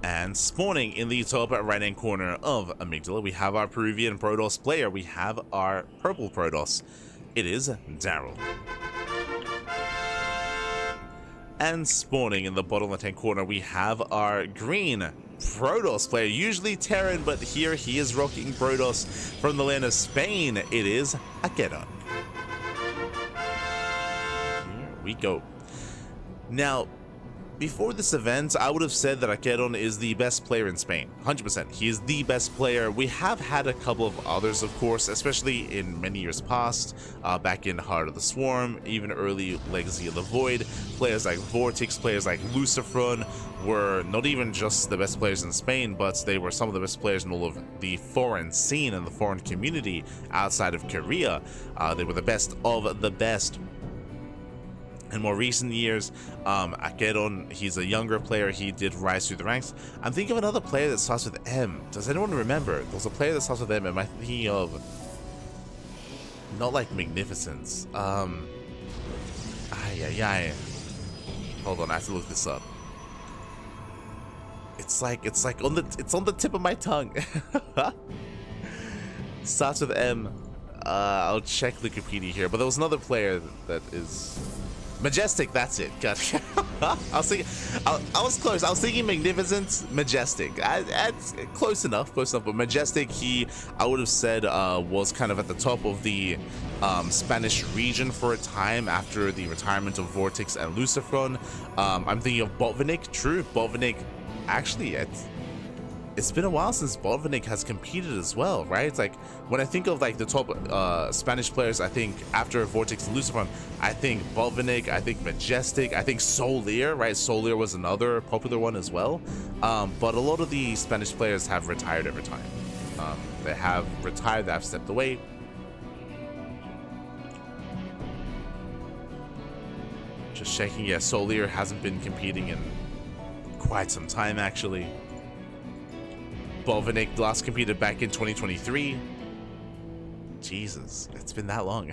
And spawning in the top right hand corner of Amygdala, we have our Peruvian Protoss player. We have our purple Protoss. It is Daryl. And spawning in the bottom left hand corner, we have our green Protoss player, usually Terran, but here he is rocking Protoss from the land of Spain. It is AquaroN. Here we go. Now, before this event, I would have said that AquaroN is the best player in Spain. 100%. He is the best player. We have had a couple of others, of course, especially in many years past, back in Heart of the Swarm, even early Legacy of the Void. Players like Vortex, players like Luciferon were not even just the best players in Spain, but they were some of the best players in all of the foreign scene and the foreign community outside of Korea. They were the best of the best. In more recent years, AquaroN, he's a younger player. He did rise through the ranks. I'm thinking of another player that starts with M. Does anyone remember? There's a player that starts with M. Am I thinking of... Not like Magnificence. Hold on, I have to look this up. It's on the tip of my tongue. Starts with M. I'll check Wikipedia here, but there was another player that is... Majestic, that's it. Gotcha. I was close. I was thinking Magnificent, Majestic. That's close enough, but Majestic, I would have said, was kind of at the top of the Spanish region for a time after the retirement of Vortex and Luciferon. I'm thinking of Botvinnik. True, Botvinnik. Actually, it's been a while since Botvinnik has competed as well, right? It's like, when I think of like the top Spanish players, I think after Vortex and Luciferon, I think Botvinnik, I think Majestic, I think Solier, right? Solier was another popular one as well. But a lot of the Spanish players have retired over time. They have retired, they have stepped away. Just checking, yeah, Solier hasn't been competing in quite some time, actually. Botvinnik last competed back in 2023. Jesus, it's been that long.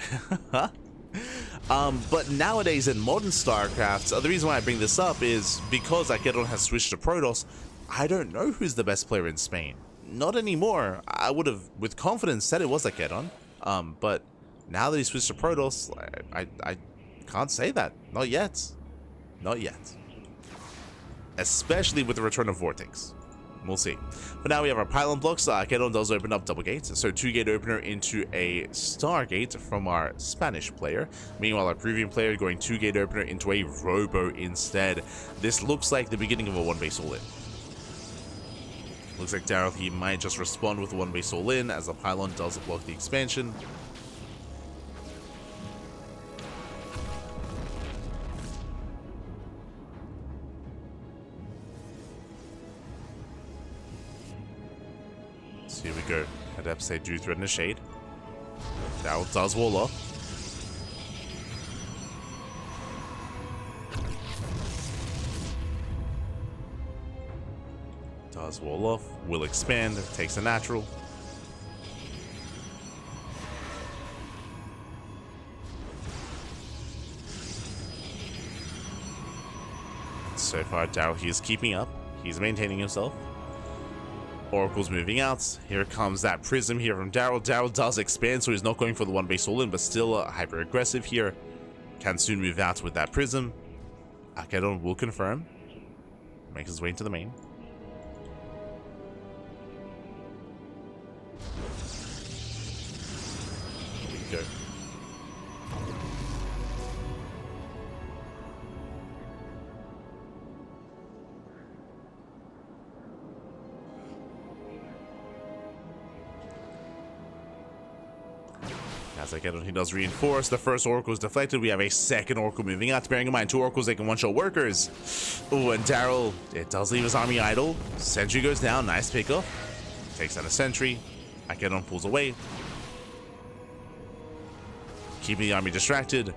But nowadays in modern StarCraft, the reason why I bring this up is because AquaroN has switched to Protoss. I don't know who's the best player in Spain. Not anymore. I would have, with confidence, said it was AquaroN. But now that he switched to Protoss, I can't say that. Not yet. Not yet. Especially with the return of Vortex. We'll see. But now we have our pylon blocks. AquaroN does open up double gates, so 2-gate opener into a Stargate from our Spanish player. Meanwhile, our Peruvian player going 2-gate opener into a Robo instead. This looks like the beginning of a 1-base all-in. Looks like Daryl, he might just respond with a 1-base all-in as the pylon does block the expansion. So here we go. Adepts, they do threaten a shade. Daryl does wall off. Does wall off. Will expand. Takes a natural. So far, Daryl, he is keeping up. He's maintaining himself. Oracle's moving out. Here comes that prism here from Daryl. Daryl does expand, so he's not going for the 1-base all-in, but still hyper aggressive here. Can soon move out with that prism. AquaroN will confirm. Makes his way into the main. Here we go. As AquaroN, he does reinforce. The first Oracle is deflected. We have a second Oracle moving out. Bearing in mind, 2 Oracles, they can one-shot workers. Oh, and Daryl, it does leave his army idle. Sentry goes down. Nice pickup. Takes out a sentry. AquaroN pulls away. Keeping the army distracted.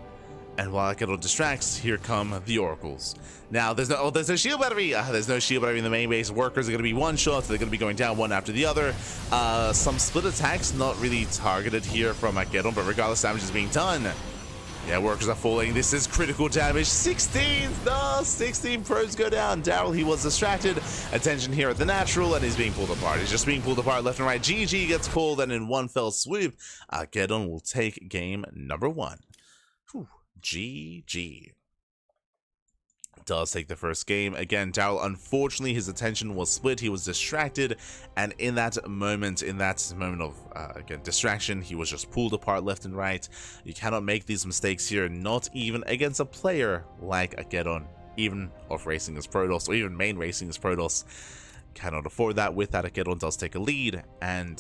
And while AquaroN distracts, here come the Oracles. Now, there's no shield battery. There's no shield battery in the main base. Workers are going to be one-shots. They're going to be going down one after the other. Some split attacks, not really targeted here from AquaroN, but regardless, damage is being done. Yeah, workers are falling. This is critical damage. 16! No, 16 pros go down. Daryl, he was distracted. Attention here at the natural, and he's being pulled apart. He's just being pulled apart left and right. GG gets called, and in one fell swoop, AquaroN will take game number 1. Whew. GG. Does take the first game. Again, Daryl, unfortunately, his attention was split. He was distracted, and in that moment of, again, distraction, he was just pulled apart left and right. You cannot make these mistakes here, not even against a player like AquaroN, even off racing as Protoss, or even main racing as Protoss. Cannot afford that. With that, AquaroN does take a lead, and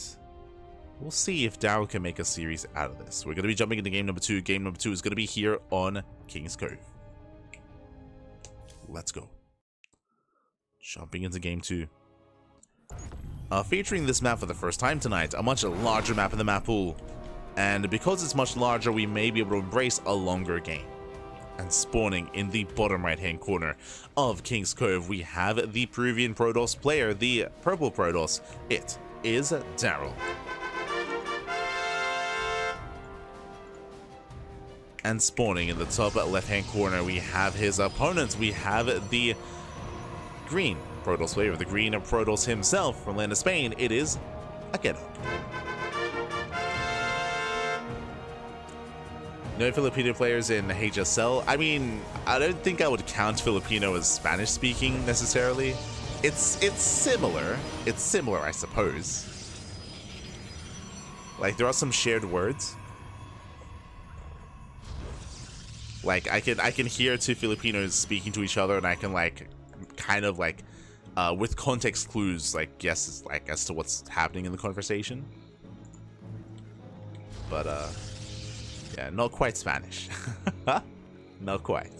we'll see if Daryl can make a series out of this. We're going to be jumping into game number 2. Game number 2 is going to be here on King's Cove. Let's go. Jumping into game 2. Featuring this map for the first time tonight, a much larger map in the map pool. And because it's much larger, we may be able to embrace a longer game. And spawning in the bottom right hand corner of King's Cove, we have the Peruvian Protoss player, the purple Protoss. It is Daryl. And spawning in the top left-hand corner, we have his opponents. We have the green Protoss player, the green Protoss himself from land of Spain. It is AquaroN. No Filipino players in HSL. I mean, I don't think I would count Filipino as Spanish-speaking necessarily. It's similar. It's similar, I suppose. Like, there are some shared words. Like, I can hear two Filipinos speaking to each other, and I can, like, kind of, like, with context clues, like, guess, like, as to what's happening in the conversation. But, yeah, not quite Spanish. Not quite.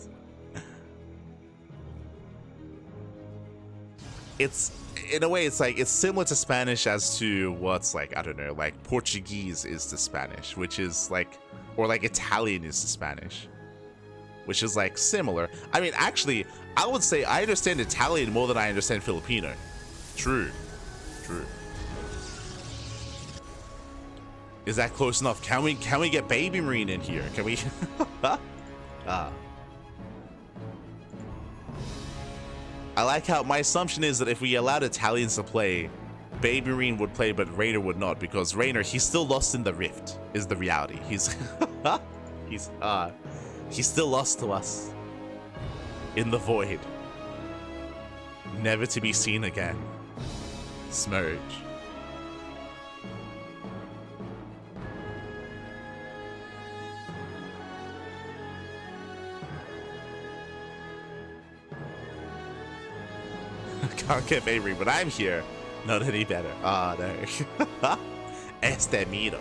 It's, in a way, it's, like, it's similar to Spanish as to what's, like, I don't know, like, Portuguese is to Spanish, which is, like, or, like, Italian is to Spanish. Which is, like, similar. I mean, actually, I would say I understand Italian more than I understand Filipino. True. True. Is that close enough? Can we get Baby Marine in here? Can we? I like how my assumption is that if we allowed Italians to play, Baby Marine would play, but Raynor would not, because Raynor, he's still lost in the rift, is the reality. He's he's still lost to us. In the void. Never to be seen again. Smurge. Can't get Avery, but I'm here. Not any better. Oh, no. Este miro.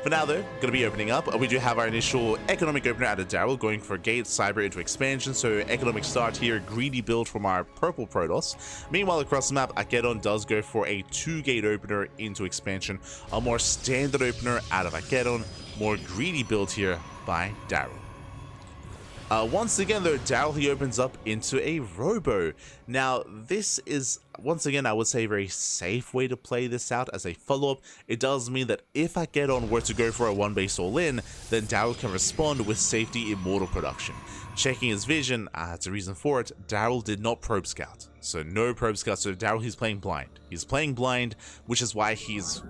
For now, though, going to be opening up. We do have our initial economic opener out of Daryl, going for Gate, Cyber into Expansion. So economic start here, greedy build from our purple Protoss. Meanwhile, across the map, AquaroN does go for a 2-gate opener into Expansion. A more standard opener out of AquaroN. More greedy build here by Daryl. Once again, though, Daryl, he opens up into a Robo. Now, this is, once again, I would say a very safe way to play this out as a follow-up. It does mean that if AquaroN were to go for a 1-base all-in, then Daryl can respond with safety Immortal production. Checking his vision, that's a reason for it, Daryl did not probe scout. So no probe scout, so Daryl, he's playing blind. He's playing blind, which is why he's,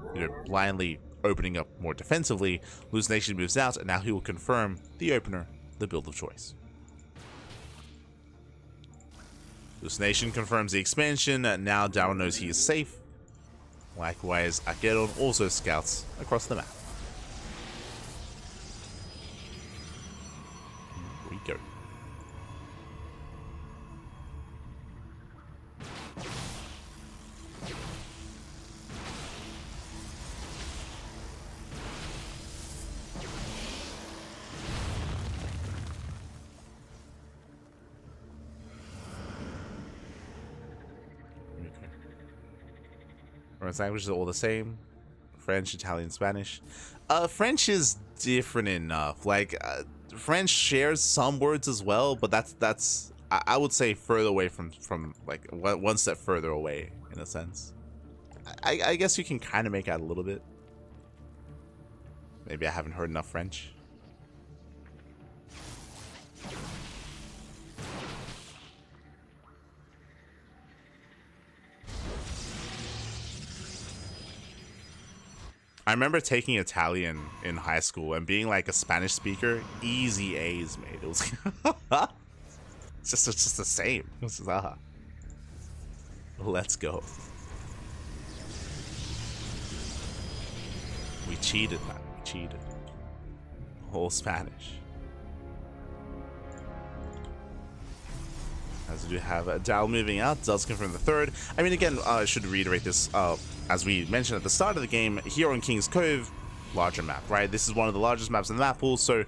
blindly opening up more defensively. Hallucination moves out, and now he will confirm the opener, the build of choice. Hallucination confirms the expansion. Now Daryl knows he is safe. Likewise, AquaroN also scouts across the map. Here we go. Languages are all the same. French, Italian, Spanish. French is different enough. Like, French shares some words as well, but that's I would say further away from like one step further away in a sense. I guess you can kind of make out a little bit. Maybe I haven't heard enough French. I remember taking Italian in high school and being like a Spanish speaker. Easy A's, mate. It was it's just the same. It was just, let's go. We cheated, man. We cheated. Whole Spanish. As we do have Daryl moving out, does confirm the third. I mean, again, I should reiterate this. As we mentioned at the start of the game, here on King's Cove, larger map, right? This is one of the largest maps in the map pool, so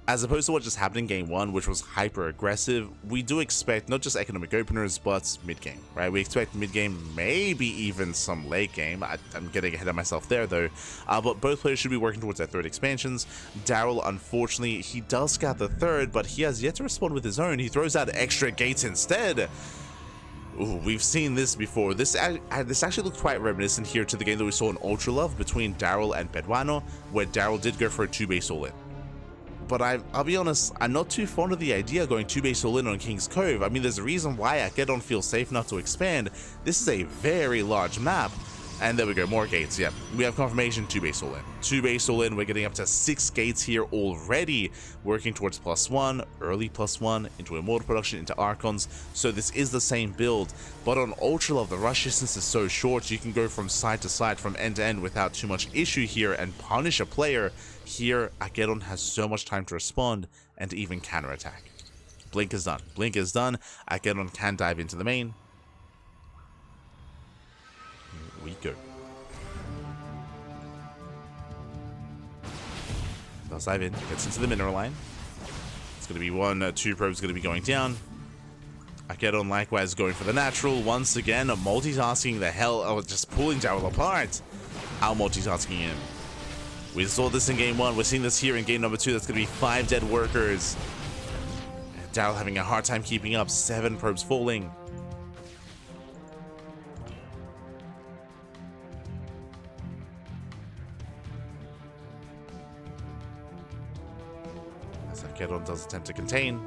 as opposed to what just happened in game one, which was hyper aggressive, we do expect not just economic openers, but mid game, right? We expect mid game, maybe even some late game. I'm getting ahead of myself there though. But both players should be working towards their third expansions. Daryl, unfortunately, he does scout the third, but he has yet to respond with his own. He throws out extra gates instead. Ooh, we've seen this before. This actually looked quite reminiscent here to the game that we saw in Ultra Love between Daryl and Peruano, where Daryl did go for a 2-base all-in. But I'll be honest, I'm not too fond of the idea of going 2-base all-in on King's Cove. I mean, there's a reason why AquaroN feels safe enough to expand. This is a very large map. And there we go, more gates. Yeah, we have confirmation, 2-base all-in. 2-base all-in, we're getting up to 6 gates here already, working towards +1, early +1, into Immortal production, into Archons. So this is the same build, but on Ultra Love, the rush distance is so short, you can go from side to side, from end to end without too much issue here and punish a player. Here, AquaroN has so much time to respond and to even counterattack. Blink is done. Blink is done. AquaroN can dive into the main. We go. Does dive in, gets into the mineral line. It's going to be 1, 2 probes going to be going down. AquaroN likewise going for the natural. Once again, multitasking the hell out of just pulling Daryl apart. Out multitasking him. We saw this in game 1. We're seeing this here in game number 2. That's going to be 5 dead workers. Daryl having a hard time keeping up. 7 probes falling. AquaroN does attempt to contain.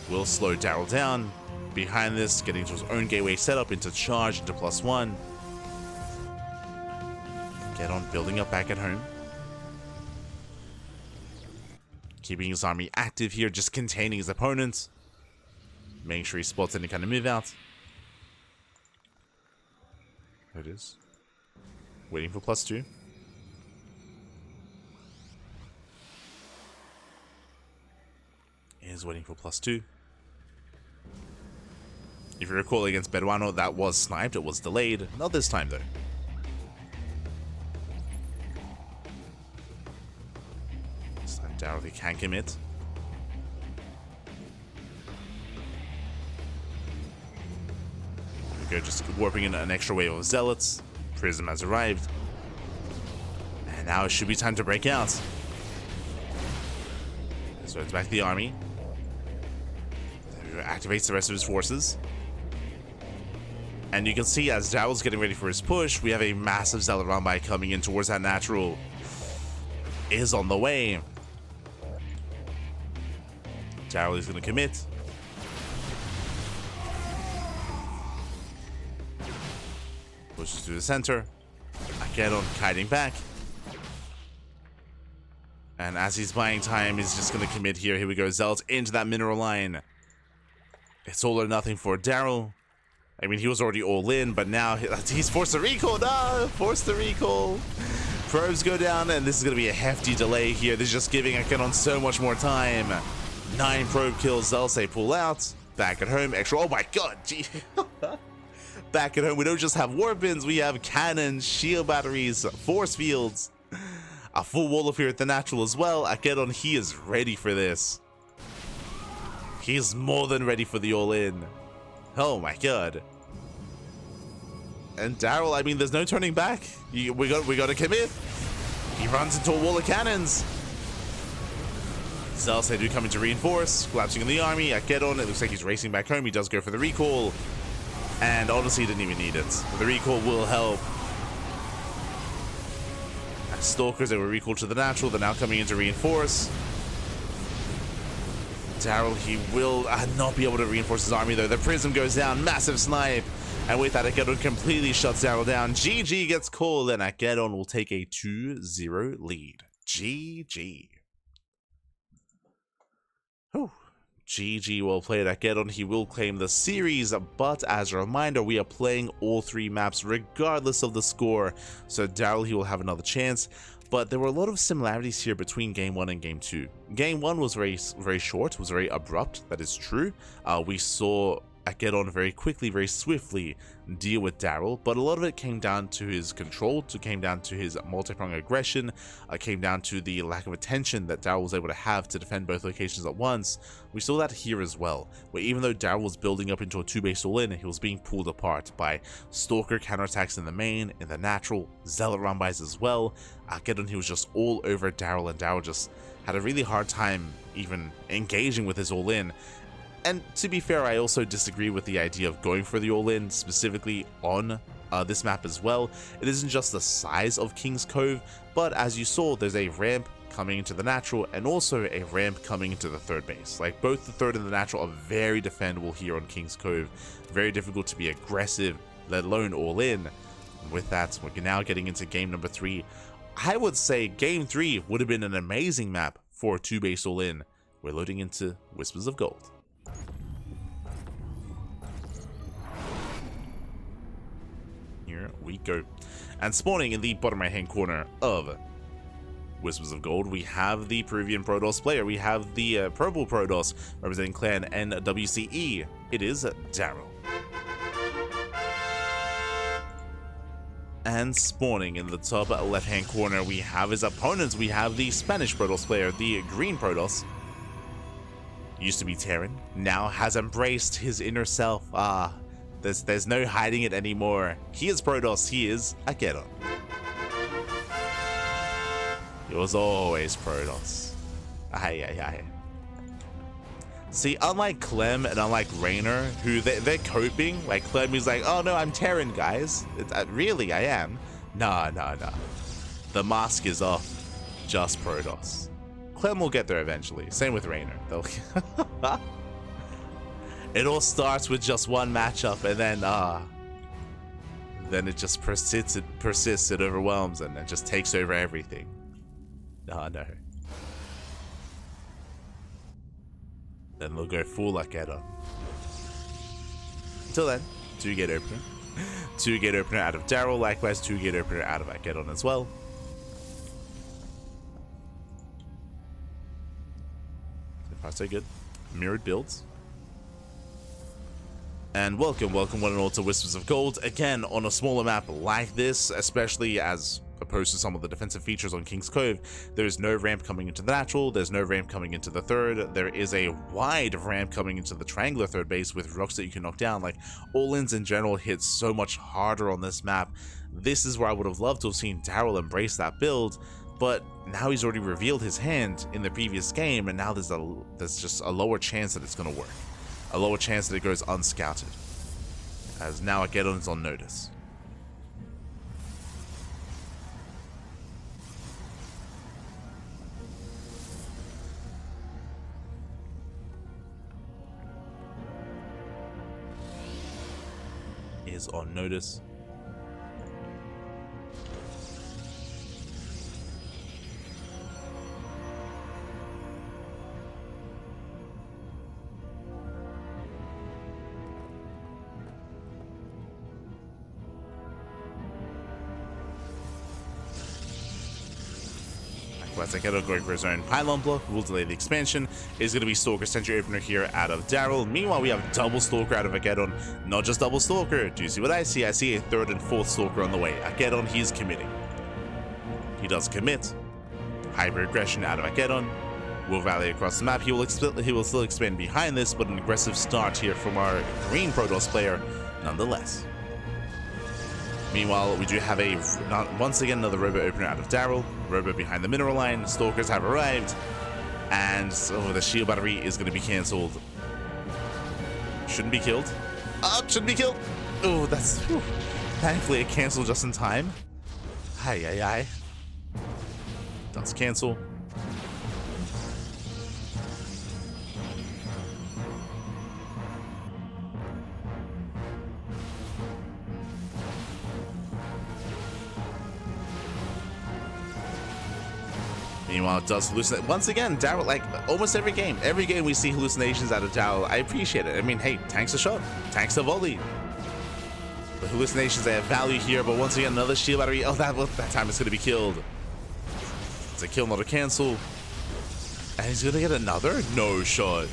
Will slow Daryl down. Behind this, getting to his own gateway setup into charge, into +1. AquaroN building up back at home. Keeping his army active here, just containing his opponents. Making sure he spots any kind of move out. There it is. Waiting for +2. Is waiting for +2. If you recall against Peruano, that was sniped, it was delayed. Not this time though. This time Daryl, he can commit. There we go, just warping in an extra wave of zealots. Prism has arrived. And now it should be time to break out. So it's back to the army. Activates the rest of his forces. And you can see as Daryl's getting ready for his push, we have a massive zealot run by coming in towards that natural. Is on the way. Daryl is going to commit. Pushes to the center. AquaroN kiting back. And as he's buying time, he's just going to commit here. Here we go. Zealots into that mineral line. It's all or nothing for Daryl. I mean, he was already all in, but now he's forced to recall. No, forced to recall. Probes go down, and this is going to be a hefty delay here. This is just giving AquaroN so much more time. 9 probe kills. Zealots, they pull out. Back at home, extra. Oh my god. Gee. Back at home, we don't just have warpins. We have cannons, shield batteries, force fields. A full wall of here at the natural as well. AquaroN, he is ready for this. He's more than ready for the all-in. Oh my god. And Daryl, I mean, there's no turning back. We got to commit. He runs into a wall of cannons. Zealots, they do come in to reinforce. Collapsing in the army. AquaroN, it looks like he's racing back home. He does go for the recall. And honestly, he didn't even need it. The recall will help. Stalkers, they were recalled to the natural. They're now coming in to reinforce. Daryl, he will not be able to reinforce his army though. The prism goes down, massive snipe. And with that, AquaroN completely shuts Daryl down. GG gets called, and AquaroN will take a 2-0 lead. GG. Whew. GG, well played, AquaroN. He will claim the series, but as a reminder, we are playing all 3 maps regardless of the score. So Daryl, he will have another chance. But there were a lot of similarities here between Game 1 and Game 2. Game 1 was very short, was very abrupt, that is true. We saw AquaroN very quickly, very swiftly deal with Daryl, but a lot of it came down to his control, came down to his multi-pronged aggression, came down to the lack of attention that Daryl was able to have to defend both locations at once. We saw that here as well, where even though Daryl was building up into a 2-base all-in, he was being pulled apart by Stalker counterattacks in the main, in the natural, Zealot run-bys as well. AquaroN, he was just all over Daryl, and Daryl just had a really hard time even engaging with his all-in. And to be fair, I also disagree with the idea of going for the all-in, specifically on this map as well. It isn't just the size of King's Cove, but as you saw, there's a ramp coming into the natural and also a ramp coming into the 3rd base. Like, both the 3rd and the natural are very defendable here on King's Cove. Very difficult to be aggressive, let alone all-in. With that, we're now getting into game number 3. I would say game 3 would have been an amazing map for a 2-base all-in. We're loading into Whispers of Gold. Here we go. And spawning in the bottom right hand corner of Whispers of Gold, we have the Peruvian Protoss player. We have the Pro Bowl Protoss representing clan NWCE. It is Daryl. And spawning in the top left hand corner, we have his opponents. We have the Spanish Protoss player, the Green Protoss. Used to be Terran, now has embraced his inner self. There's no hiding it anymore. He is Protoss, he is AquaroN. He was always Protoss. Aye. See, unlike Clem and unlike Raynor, who they're coping, like Clem is like, oh no, I'm Terran, guys. Really, I am. Nah. The mask is off. Just Protoss. Clem will get there eventually. Same with Raynor. It all starts with just one matchup, and then it just persists, it overwhelms, and it just takes over everything. Oh no. Then they'll go full AquaroN. Until then, 2-gate opener. 2-gate opener out of Daryl, likewise 2-gate opener out of AquaroN as well. So far so good. Mirrored builds. And welcome one and all to Whispers of Gold, again on a smaller map like this, especially as opposed to some of the defensive features on King's Cove. There's no ramp coming into the natural, there's no ramp coming into the 3rd, there is a wide ramp coming into the triangular 3rd base with rocks that you can knock down. Like, all-ins in general hit so much harder on this map. This is where I would have loved to have seen Daryl embrace that build, but now he's already revealed his hand in the previous game, and now there's just a lower chance that it's going to work. A lower chance that it goes unscouted, as now AquaroN is on notice. Is on notice. As AquaroN going for his own pylon block, will delay the expansion. Is going to be Stalker Sentry Opener here out of Daryl. Meanwhile, we have double Stalker out of AquaroN. Not just double Stalker. Do you see what I see? I see a 3rd and 4th Stalker on the way. AquaroN, he's committing. He does commit. Hyper aggression out of AquaroN. Will rally across the map. He will still expand behind this, but an aggressive start here from our Green Protoss player nonetheless. Meanwhile, we do have once again another Robo Opener out of Daryl. Robo behind the mineral line. Stalkers have arrived. And the shield battery is going to be cancelled. Shouldn't be killed. Shouldn't be killed. Oh, that's... Whew. Thankfully, it canceled just in time. Aye. Does cancel. Meanwhile, it does hallucinate. Once again, Daryl, like almost every game we see hallucinations out of Daryl. I appreciate it. I mean, hey, tanks a shot, tanks a volley. The hallucinations, they have value here, but once again, another shield battery. Oh, that time it's going to be killed. It's a kill, not a cancel. And he's going to get another? No shot.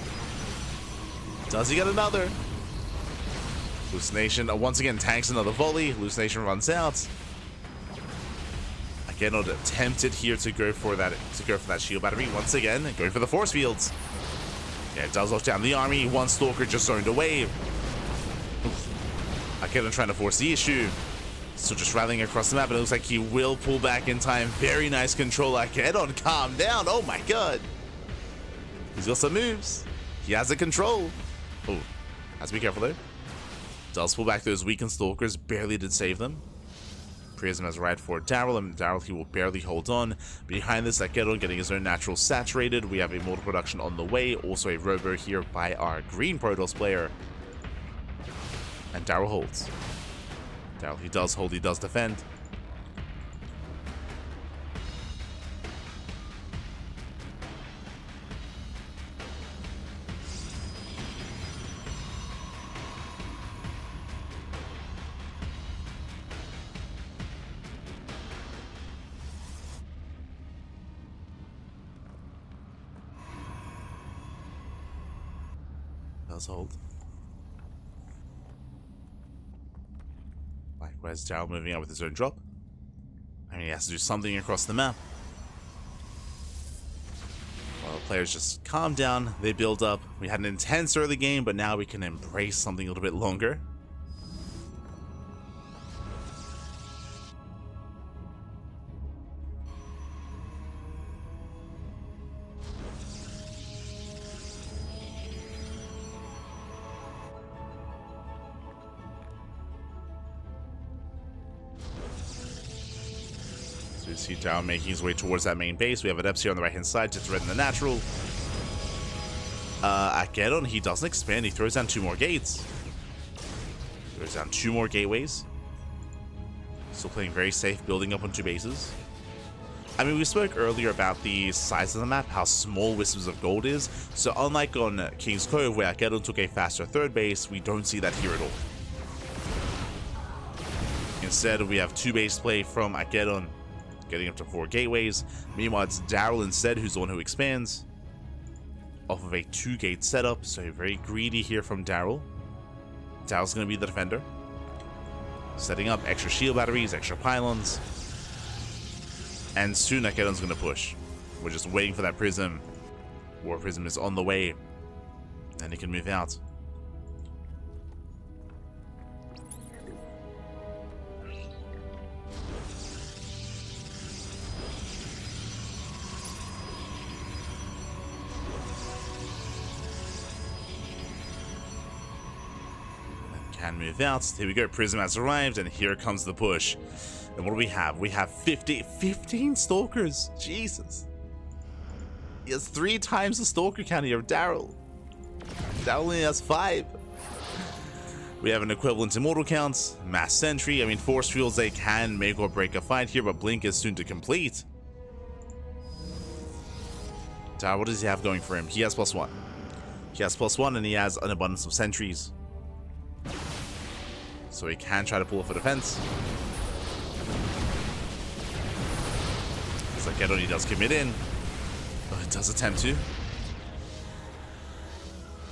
Does he get another? Hallucination, once again, tanks another volley. Hallucination runs out. Again, attempted here to go for that shield battery. Once again, going for the force fields. Yeah, it does lock down the army. One stalker just zoned away. Again, trying to force the issue. So just rallying across the map, and it looks like he will pull back in time. Very nice control. AquaroN, calm down. Oh my god. He's got some moves. He has the control. Oh, has to be careful though. Does pull back those weakened stalkers. Barely did save them. Prism has right for Daryl, and Daryl, he will barely hold on. Behind this, AquaroN getting his own natural saturated. We have a mortal production on the way. Also a robo here by our green Protoss player. And Daryl holds. Daryl, he does hold, he does defend. Does hold. Likewise, Daryl moving out with his own drop. I mean, he has to do something across the map. While the players just calm down, they build up. We had an intense early game, but now we can embrace something a little bit longer. We see Daryl making his way towards that main base. We have an Eps here on the right hand side to threaten the natural. AquaroN, he doesn't expand. He throws down 2 more gates. Throws down 2 more gateways. Still playing very safe, building up on 2 bases. I mean, we spoke earlier about the size of the map, how small Wisps of Gold is. So unlike on King's Cove, where AquaroN took a faster 3rd base, we don't see that here at all. Instead, we have 2 base play from AquaroN, getting up to 4 gateways. Meanwhile, it's Daryl instead who's the one who expands off of a 2-gate setup. So very greedy here from Daryl. Daryl's going to be the defender, setting up extra shield batteries, extra pylons, and soon AquaroN's going to push. We're just waiting for that prism. War Prism is on the way, and he can move out. Can move out. Here we go. Prism has arrived, and here comes the push. And what do we have? We have 15 stalkers. Jesus. He has 3 times the stalker count here of Daryl. Daryl only has 5. We have an equivalent immortal count, mass sentry. I mean, force fields, they can make or break a fight here, but blink is soon to complete. Daryl, what does he have going for him? He has +1. He has +1, and he has an abundance of sentries. So he can try to pull off a defense. It's like AquaroN, he does commit in. Oh, it does attempt to.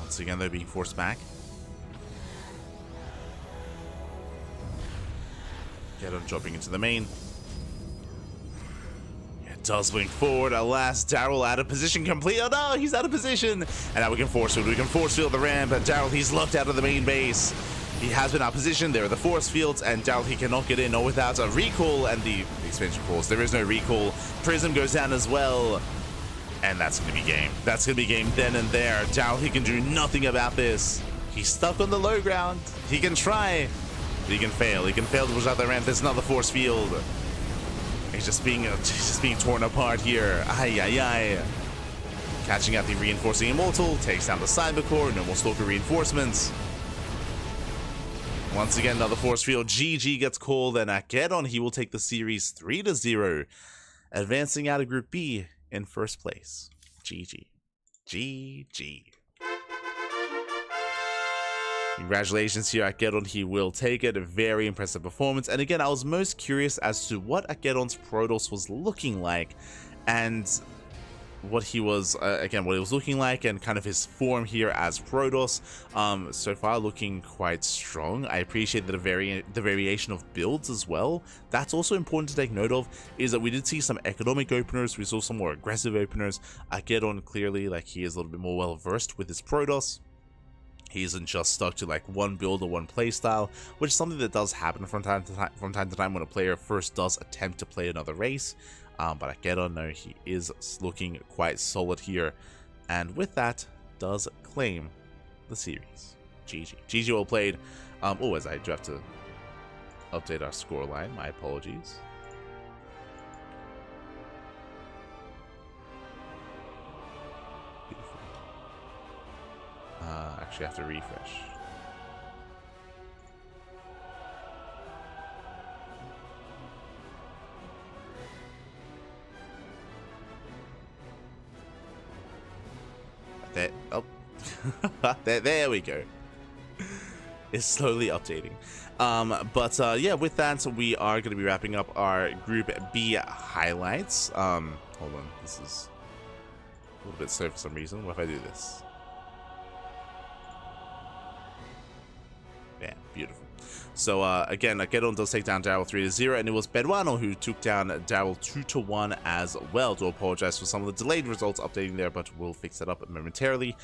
Once again, they're being forced back. AquaroN dropping into the main. It does wing forward. Alas, Daryl out of position complete. Oh no, he's out of position. And now we can force field. We can force field the ramp. But Daryl, he's locked out of the main base. He has been out of position. There are the force fields, and Daryl, he cannot get in or without a recall and the expansion force. There is no recall. Prism goes down as well. And that's going to be game. That's going to be game then and there. Daryl, he can do nothing about this. He's stuck on the low ground. He can try, but he can fail. He can fail to push out the ramp. There's another force field. He's just being torn apart here. Ay, ay, ay. Catching out the reinforcing immortal. Takes down the cyber core. No more stalker reinforcements. Once again, another force field. GG gets called, and AquaroN, he will take the series 3-0, advancing out of Group B in first place. GG. GG. Congratulations here, AquaroN. He will take it. A very impressive performance. And again, I was most curious as to what AquaroN's Protoss was looking like, and what he was what he was looking like, and kind of his form here as Protoss. So far looking quite strong. I appreciate the variation of builds as well. That's also important to take note of, is that we did see some economic openers, we saw some more aggressive openers. AquaroN clearly, like, he is a little bit more well versed with his Protoss. He isn't just stuck to like one build or one playstyle, which is something that does happen from time to time when a player first does attempt to play another race. But AquaroN, no, he is looking quite solid here, and with that, does claim the series. GG. GG well played. As I do have to update our scoreline, my apologies. Beautiful. Actually, I have to refresh. There we go. It's slowly updating. Yeah, with that, we are going to be wrapping up our Group B highlights. Hold on, this is a little bit slow for some reason. What if I do this? Yeah, beautiful. So again, AquaroN does take down Daryl 3-0, and it was Peruano who took down Daryl 2-1 as well. Do apologize for some of the delayed results updating there, but we'll fix that up momentarily.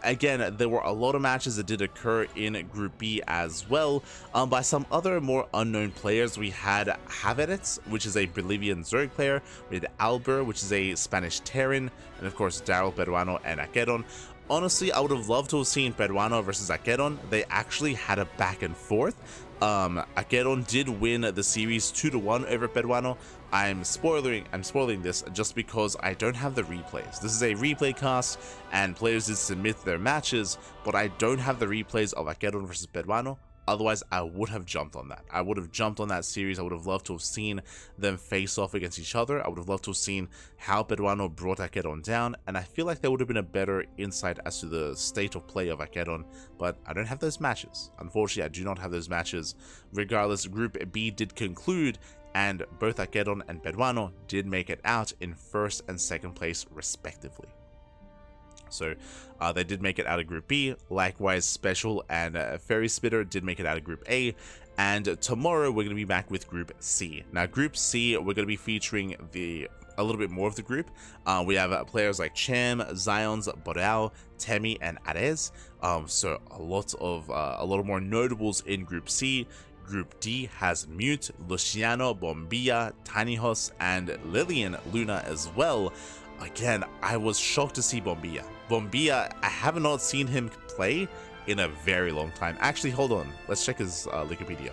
Again, there were a lot of matches that did occur in Group B as well. By some other more unknown players, we had Havertz, which is a Bolivian Zerg player. We had Albert, which is a Spanish Terran, and of course Daryl, Peruano, and AquaroN. Honestly, I would have loved to have seen Peruano versus AquaroN. They actually had a back and forth. AquaroN did win the series 2-1 over Peruano. I'm spoiling this just because I don't have the replays. This is a replay cast, and players did submit their matches, but I don't have the replays of AquaroN versus Peruano. Otherwise, I would have jumped on that. I would have jumped on that series. I would have loved to have seen them face off against each other. I would have loved to have seen how Peruano brought AquaroN down, and I feel like there would have been a better insight as to the state of play of AquaroN, but I don't have those matches. Unfortunately, I do not have those matches. Regardless, Group B did conclude, and both AquaroN and Peruano did make it out in first and second place, respectively. So they did make it out of Group B. Likewise, Special and Fairy Spitter did make it out of Group A. And tomorrow we're going to be back with Group C. Now, Group C, we're going to be featuring a little bit more of the group. We have players like Chem, Zions, Boreal, Temi, and Ares. So a lot more notables in Group C. Group D has Mute, Luciano, Bombilla, Tanihos, and Lillian Luna as well. Again, I was shocked to see Bombilla. Bombilla, I have not seen him play in a very long time. Actually, hold on. Let's check his Wikipedia.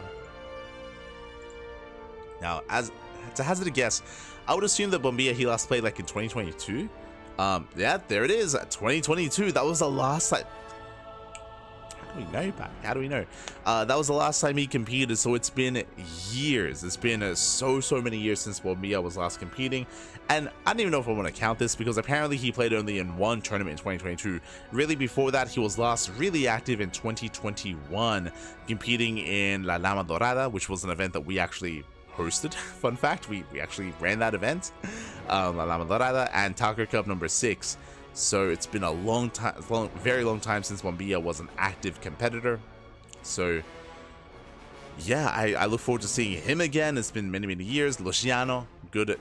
Now, as to hazard a guess, I would assume that Bombilla, he last played like in 2022. Yeah, there it is, 2022. That was the last time. How do we know, Pat? How do we know? That was the last time he competed, so it's been years. It's been so many years since Bombilla was last competing, and I don't even know if I want to count this because apparently he played only in one tournament in 2022. Really, before that, he was last really active in 2021, competing in La Llama Dorada, which was an event that we actually hosted. Fun fact, we actually ran that event, La Llama Dorada, and Taco Cup number 6. So it's been a long time, very long time since Bombilla was an active competitor. So yeah, I look forward to seeing him again. It's been many years. Luciano, good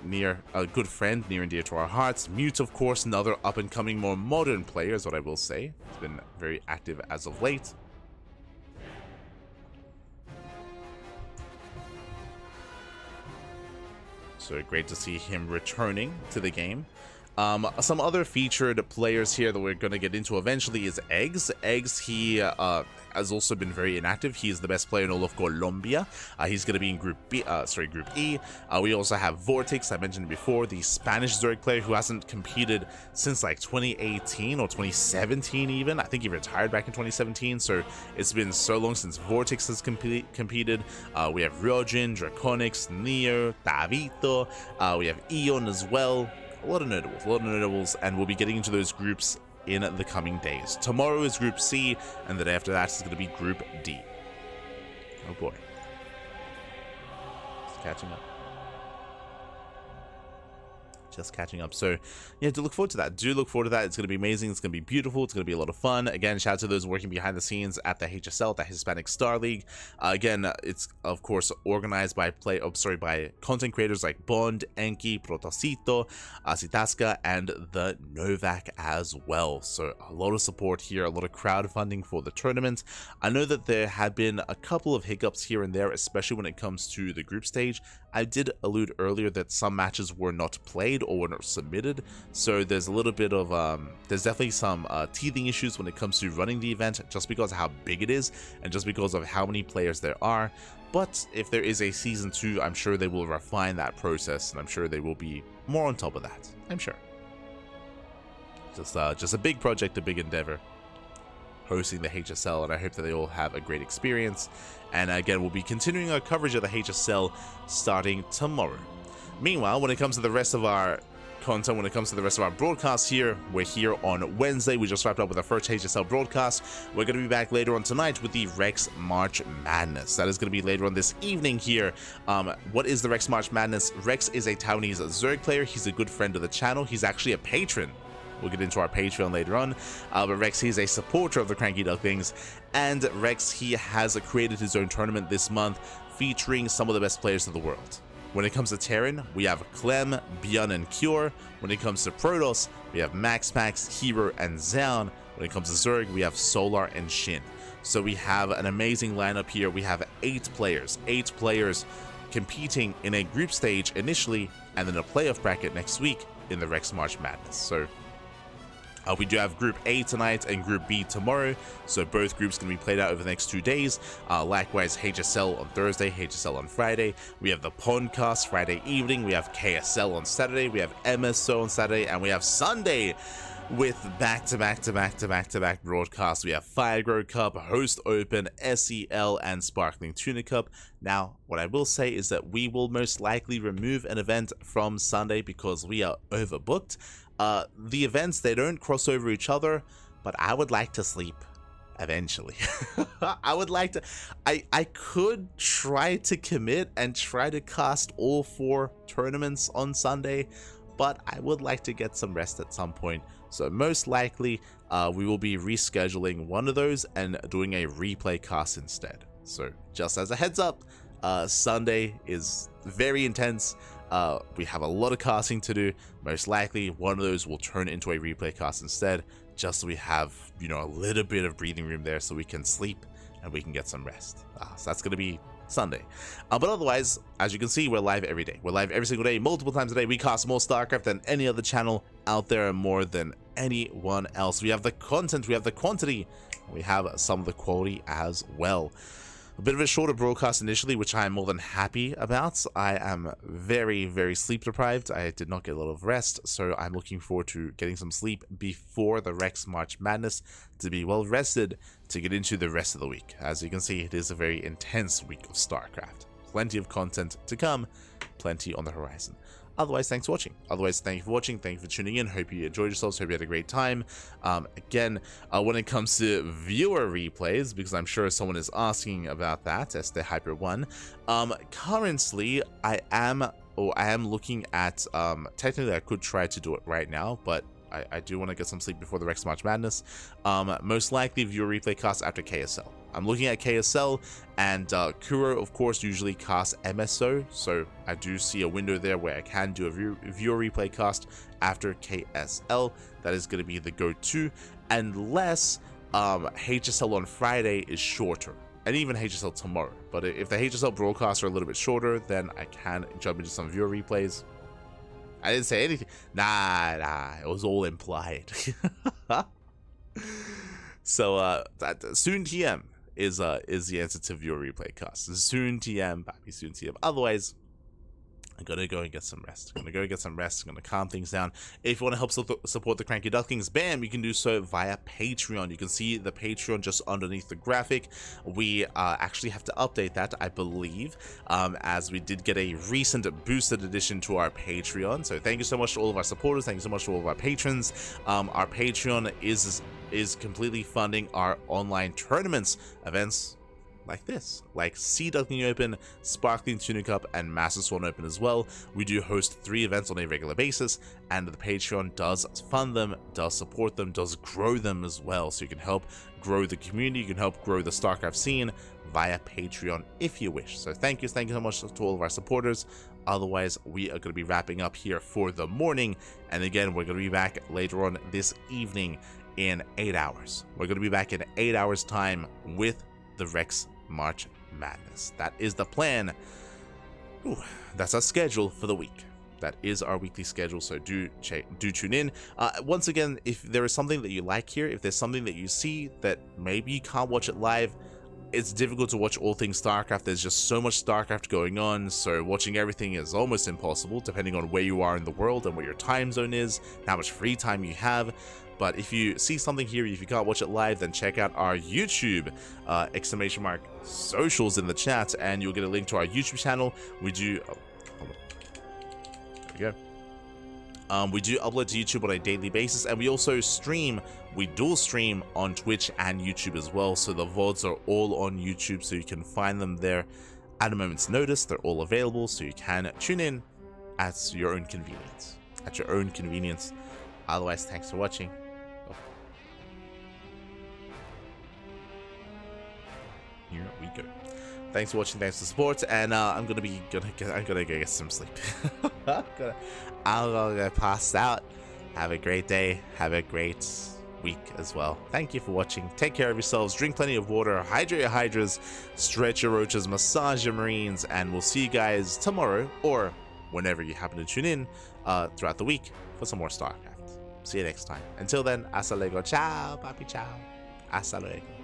friend, near and dear to our hearts. Mute, of course, another up and coming, more modern player is what I will say. He's been very active as of late. So great to see him returning to the game. Some other featured players here that we're going to get into eventually is Eggs. Eggs, he has also been very inactive. He's the best player in all of Colombia. He's going to be in Group E. We also have Vortex, I mentioned before, the Spanish Zerg player who hasn't competed since like 2018 or 2017 even. I think he retired back in 2017, so it's been so long since Vortex has competed. We have Ryojin, Draconix, Neo, Tavito. We have Eon as well. a lot of notables, and we'll be getting into those groups in the coming days. Tomorrow is Group C, and the day after that is going to be Group D. Oh boy. It's catching up. Just catching up. So yeah, do look forward to that. It's going to be amazing. It's going to be beautiful. It's going to be a lot of fun. Again, shout out to those working behind the scenes at the HSL, the Hispanic Star League. Again, it's of course organized by by content creators like Bond, Enki, Protosito, Asitasca, and the Novak as well. So a lot of support here, a lot of crowdfunding for the tournament. I know that there have been a couple of hiccups here and there, especially when it comes to the group stage. I did allude earlier that some matches were not played or were not submitted, so there's a little bit of there's definitely some teething issues when it comes to running the event, just because of how big it is and just because of how many players there are. But if there is a season 2, I'm sure they will refine that process, and I'm sure they will be more on top of that. I'm sure. Just a big project, a big endeavor, hosting the HSL, and I hope that they all have a great experience. And again, we'll be continuing our coverage of the HSL starting tomorrow. Meanwhile, when it comes to the rest of our content, when it comes to the rest of our broadcasts here, we're here on Wednesday. We just wrapped up with our first HSL broadcast. We're going to be back later on tonight with the Rex March Madness. That is going to be later on this evening here. What is the Rex March Madness? Rex is a Taiwanese Zerg player. He's a good friend of the channel. He's actually a patron. We'll get into our Patreon later on, but Rex, he's a supporter of the CranKy Ducklings, and Rex, he has created his own tournament this month featuring some of the best players of the world. When it comes to Terran, we have Clem, Bjorn, and Cure. When it comes to Protoss, we have Max, Hero, and Zaun. When it comes to Zerg, we have Solar and Shin. So we have an amazing lineup here. We have 8 players competing in a group stage initially, and then a playoff bracket next week in the Rex March Madness. So we do have Group A tonight and Group B tomorrow, so both groups can be played out over the next 2 days. Likewise, HSL on Thursday, HSL on Friday. We have the Podcast Friday evening. We have KSL on Saturday. We have MSO on Saturday, and we have Sunday with back-to-back broadcasts. We have Firegrow Cup, Host Open, SEL, and Sparkling Tuna Cup. Now, what I will say is that we will most likely remove an event from Sunday because we are overbooked. The events, they don't cross over each other, but I would like to sleep eventually. I could try to commit and try to cast all 4 tournaments on Sunday, but I would like to get some rest at some point. So most likely, we will be rescheduling one of those and doing a replay cast instead. So just as a heads up, Sunday is very intense. We have a lot of casting to do. Most likely one of those will turn into a replay cast instead, just so we have, you know, a little bit of breathing room there so we can sleep and we can get some rest. So that's going to be Sunday. But otherwise, as you can see, we're live every day. We're live every single day, multiple times a day. We cast more StarCraft than any other channel out there, and more than anyone else. We have the content, we have the quantity, we have some of the quality as well. A bit of a shorter broadcast initially, which I am more than happy about. I am very sleep deprived. I did not get a lot of rest, so I'm looking forward to getting some sleep before the Rex March Madness to be well rested to get into the rest of the week. As you can see, it is a very intense week of StarCraft. Plenty of content to come, plenty on the horizon. Otherwise, thanks for watching. Otherwise, thank you for watching. Thank you for tuning in. Hope you enjoyed yourselves. Hope you had a great time. Again, when it comes to viewer replays, because I'm sure someone is asking about that, Este Hyper 1. Currently, I am looking at, technically I could try to do it right now, but I do want to get some sleep before the Rex March Madness. Most likely viewer replay cast after KSL. I'm looking at KSL, and Kuro, of course, usually casts MSO, so I do see a window there where I can do a viewer replay cast after KSL. That is going to be the go-to, unless HSL on Friday is shorter, and even HSL tomorrow. But if the HSL broadcasts are a little bit shorter, then I can jump into some viewer replays. I didn't say anything. Nah, it was all implied. So soon TM is the answer to viewer replay costs. Soon TM, Papi, soon TM. Otherwise, I'm gonna go and get some rest. I'm gonna calm things down. If you want to help support the CranKy Ducklings, bam, you can do so via Patreon. You can see the Patreon just underneath the graphic. We actually have to update that, I believe, as we did get a recent boosted addition to our Patreon. So thank you so much to all of our supporters. Thank you so much to all of our patrons. Our Patreon is completely funding our online tournaments, events like this, like Sea Duckling Open, Sparkling Tuna Cup, and Master Swan Open as well. We do host 3 events on a regular basis, and the Patreon does fund them, does support them, does grow them as well. So you can help grow the community, you can help grow the StarCraft scene via Patreon if you wish. So thank you so much to all of our supporters. Otherwise, we are going to be wrapping up here for the morning, and again, we're going to be back later on this evening in 8 hours. We're going to be back in 8 hours time with the Rex March Madness. That is the plan. Ooh, that's our schedule for the week. That is our weekly schedule, so do tune in. Once again, if there is something that you like here, if there's something that you see that maybe you can't watch it live, it's difficult to watch all things StarCraft. There's just so much StarCraft going on, so watching everything is almost impossible, depending on where you are in the world and where your time zone is, how much free time you have. But if you see something here, if you can't watch it live, then check out our YouTube !socials in the chat, and you'll get a link to our YouTube channel. We do, there we go. We do upload to YouTube on a daily basis, and we also stream. We dual stream on Twitch and YouTube as well. So the VODs are all on YouTube, so you can find them there at a moment's notice. They're all available, so you can tune in at your own convenience. Otherwise, thanks for watching. Here we go. Thanks for watching, thanks for the support, and I'm gonna go get some sleep. I'm gonna go pass out. Have a great day, have a great week as well. Thank you for watching. Take care of yourselves, drink plenty of water, hydrate your hydras, stretch your roaches, massage your marines, and we'll see you guys tomorrow or whenever you happen to tune in throughout the week for some more StarCraft. See you next time. Until then, hasta luego, ciao, papi, ciao, hasta luego.